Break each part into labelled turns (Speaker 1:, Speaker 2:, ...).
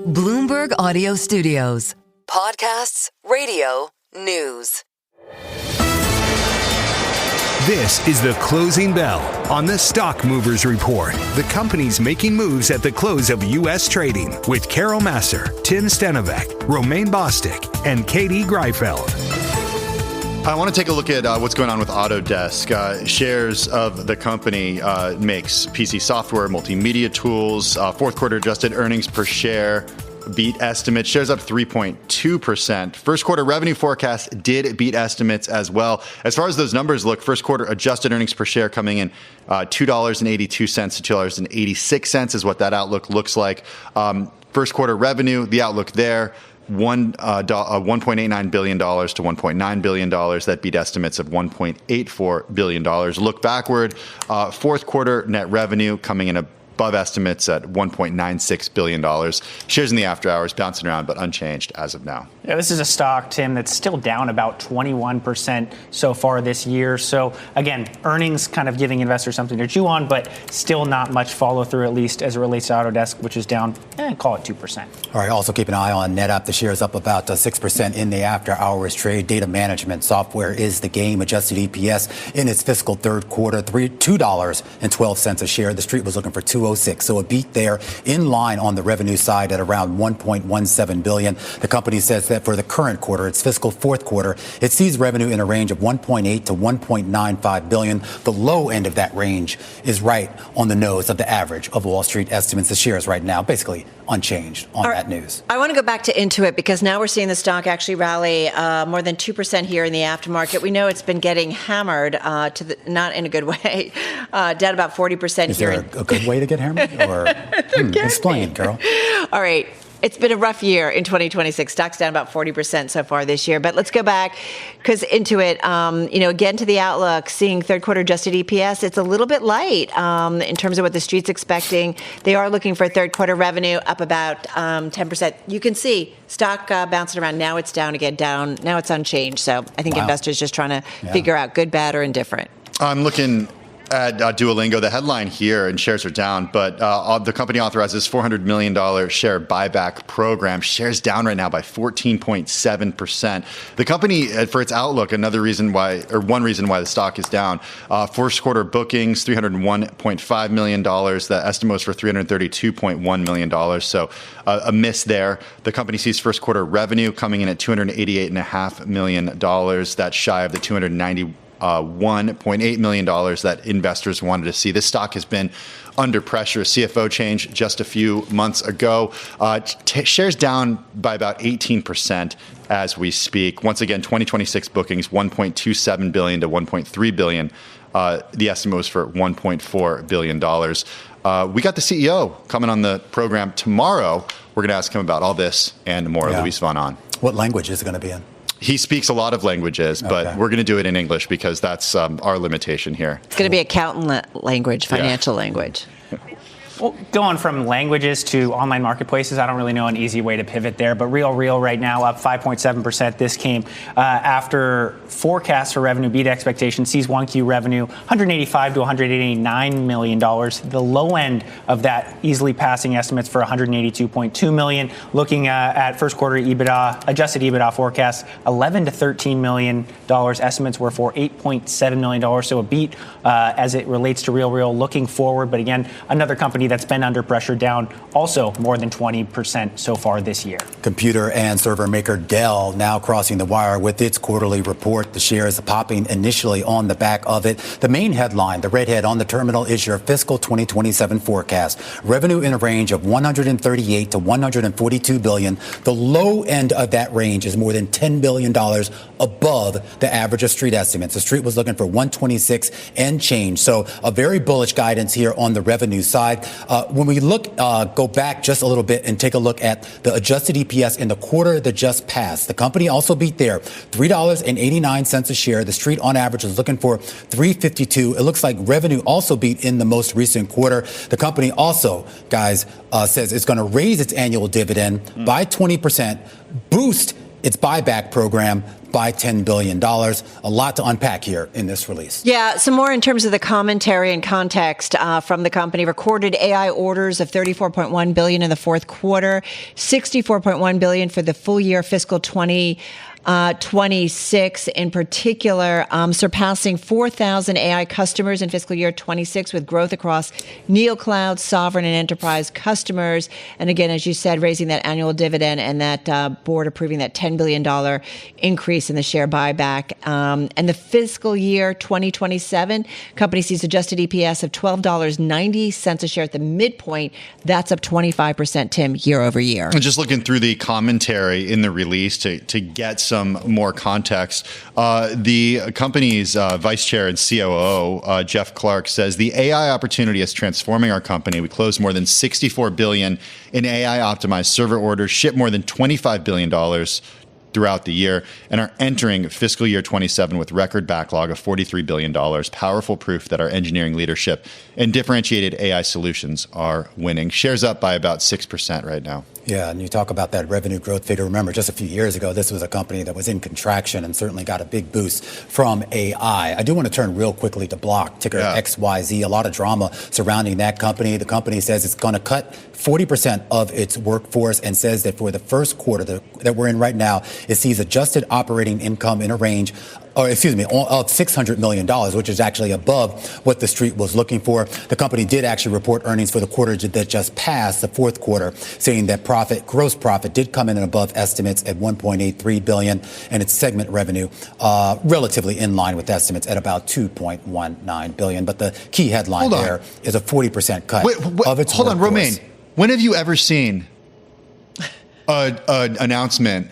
Speaker 1: Bloomberg Audio Studios. Podcasts, radio, news.
Speaker 2: This is the closing bell on the Stock Movers Report. The companies making moves at the close of U.S. trading with Carol Massar, Tim Stenovec, Romaine Bostick, and Katie Greifeld.
Speaker 3: I want to take a look at what's going on with Autodesk. Shares of the company makes PC software, multimedia tools, fourth quarter adjusted earnings per share beat estimates. Shares up 3.2%. First quarter revenue forecast did beat estimates as well. As far as those numbers look, first quarter adjusted earnings per share coming in $2.82 to $2.86 is what that outlook looks like. First quarter revenue, the outlook there, $1.89 billion to $1.9 billion. That beat estimates of $1.84 billion. Look backward, fourth quarter net revenue coming in above estimates at $1.96 billion. Shares in the after hours bouncing around, but unchanged as of now.
Speaker 4: Yeah, this is a stock, Tim, that's still down about 21% so far this year. So, again, earnings kind of giving investors something to chew on, but still not much follow through, at least as it relates to Autodesk, which is down, call it 2%.
Speaker 5: All right, also keep an eye on NetApp. The share is up about 6% in the after hours trade. Data management software is the game. Adjusted EPS in its fiscal third quarter, $2.12 a share. The street was looking for $2.06. So a beat there in line on the revenue side at around $1.17 billion. The company says that for the current quarter, its fiscal fourth quarter, it sees revenue in a range of $1.8 to $1.95 billion. The low end of that range is right on the nose of the average of Wall Street estimates. The shares right now basically unchanged on that news.
Speaker 6: I want to go back to Intuit because now we're seeing the stock actually rally more than 2% here in the aftermarket. We know it's been getting hammered, not in a good way, down about 40%
Speaker 5: Is
Speaker 6: here.
Speaker 5: Is there a good way to get hammered? Or explain, Carol.
Speaker 6: All right. It's been a rough year in 2026. Stock's down about 40% so far this year. But let's go back because Intuit, again to the outlook, seeing third quarter adjusted EPS, it's a little bit light in terms of what the street's expecting. They are looking for third quarter revenue up about 10%. You can see stock bouncing around. Now it's down again, down. Now it's unchanged. So I think investors just trying to figure out good, bad, or indifferent.
Speaker 3: I'm looking at Duolingo. The headline here, and shares are down, but the company authorizes $400 million share buyback program. Shares down right now by 14.7%. The company, for its outlook, one reason why the stock is down, first quarter bookings, $301.5 million. The estimate was for $332.1 million. So a miss there. The company sees first quarter revenue coming in at $288.5 million. That's shy of the $1.8 million that investors wanted to see. This stock has been under pressure. CFO change just a few months ago. Shares down by about 18% as we speak. Once again, 2026 bookings, $1.27 billion to $1.3 billion. The estimate was for $1.4 billion. We got the CEO coming on the program tomorrow. We're going to ask him about all this and more. Luis von Ahn.
Speaker 5: What language is it going to be in?
Speaker 3: He speaks a lot of languages, but we're going to do it in English because that's our limitation here.
Speaker 6: It's going to be accountant language, financial language.
Speaker 4: Well, going from languages to online marketplaces, I don't really know an easy way to pivot there, but Real right now up 5.7%. This came after forecasts for revenue beat expectations, sees 1Q revenue $185 to $189 million. The low end of that easily passing estimates for $182.2 million. Looking at first quarter EBITDA, adjusted EBITDA forecasts, $11 to $13 million. Estimates were for $8.7 million. So a beat as it relates to Real looking forward. But again, another company that's been under pressure, down also more than 20% so far this year.
Speaker 5: Computer and server maker Dell now crossing the wire with its quarterly report. The shares popping initially on the back of it. The main headline, the redhead on the terminal, is your fiscal 2027 forecast. Revenue in a range of $138 to $142 billion. The low end of that range is more than $10 billion above the average of street estimates. The street was looking for 126 and change. So a very bullish guidance here on the revenue side. When we go back just a little bit and take a look at the adjusted EPS in the quarter that just passed, the company also beat there, $3.89 a share. The street on average is looking for $3.52. It looks like revenue also beat in the most recent quarter. The company also, guys, says it's going to raise its annual dividend by 20%, boost its buyback program by $10 billion. A lot to unpack here in this release.
Speaker 6: Yeah, some more in terms of the commentary and context from the company. Recorded AI orders of $34.1 billion in the fourth quarter, $64.1 billion for the full year fiscal 2026 in particular, surpassing 4,000 AI customers in fiscal year 26 with growth across neocloud, sovereign, and enterprise customers. And again, as you said, raising that annual dividend and that board approving that $10 billion increase in the share buyback. And the fiscal year 2027, company sees adjusted EPS of $12.90 a share at the midpoint. That's up 25%, Tim, year over year.
Speaker 3: And just looking through the commentary in the release to get some more context, the company's vice chair and COO, Jeff Clark, says the AI opportunity is transforming our company. We closed more than $64 billion in AI-optimized server orders, shipped more than $25 billion throughout the year, and are entering fiscal year 27 with record backlog of $43 billion. Powerful proof that our engineering leadership and differentiated AI solutions are winning. Shares up by about 6% right now.
Speaker 5: Yeah, and you talk about that revenue growth figure. Remember, just a few years ago, this was a company that was in contraction and certainly got a big boost from AI. I do want to turn real quickly to Block, ticker XYZ. A lot of drama surrounding that company. The company says it's going to cut 40% of its workforce and says that for the first quarter that we're in right now, it sees adjusted operating income in a range of $600 million, which is actually above what the street was looking for. The company did actually report earnings for the quarter that just passed, the fourth quarter, saying that gross profit did come in above estimates at $1.83 billion, and its segment revenue relatively in line with estimates at about $2.19 billion. But the key headline there is a 40% cut of its workforce.
Speaker 3: Hold on, Romaine. When have you ever seen an announcement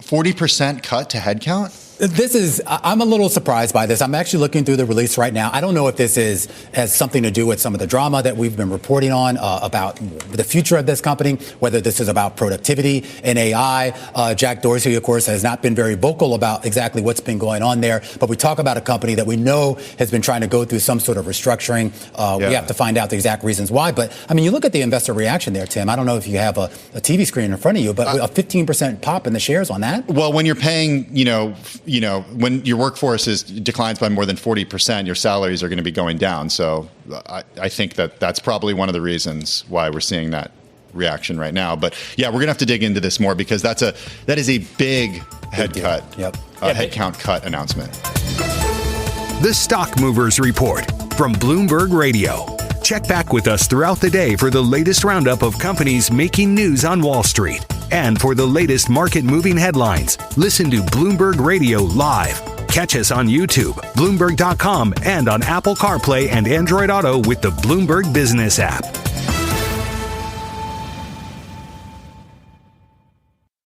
Speaker 3: 40% cut to headcount?
Speaker 5: I'm a little surprised by this. I'm actually looking through the release right now. I don't know if this has something to do with some of the drama that we've been reporting on about the future of this company, whether this is about productivity and AI. Jack Dorsey, of course, has not been very vocal about exactly what's been going on there. But we talk about a company that we know has been trying to go through some sort of restructuring. We have to find out the exact reasons why. But, I mean, you look at the investor reaction there, Tim. I don't know if you have a TV screen in front of you, but a 15% pop in the shares on that.
Speaker 3: Well, when you're paying, when your workforce declines by more than 40%, your salaries are going to be going down. So I think that's probably one of the reasons why we're seeing that reaction right now. But yeah, we're going to have to dig into this more because that is a big headcount cut announcement.
Speaker 2: The Stock Movers Report from Bloomberg Radio. Check back with us throughout the day for the latest roundup of companies making news on Wall Street. And for the latest market-moving headlines, listen to Bloomberg Radio live. Catch us on YouTube, Bloomberg.com, and on Apple CarPlay and Android Auto with the Bloomberg Business app.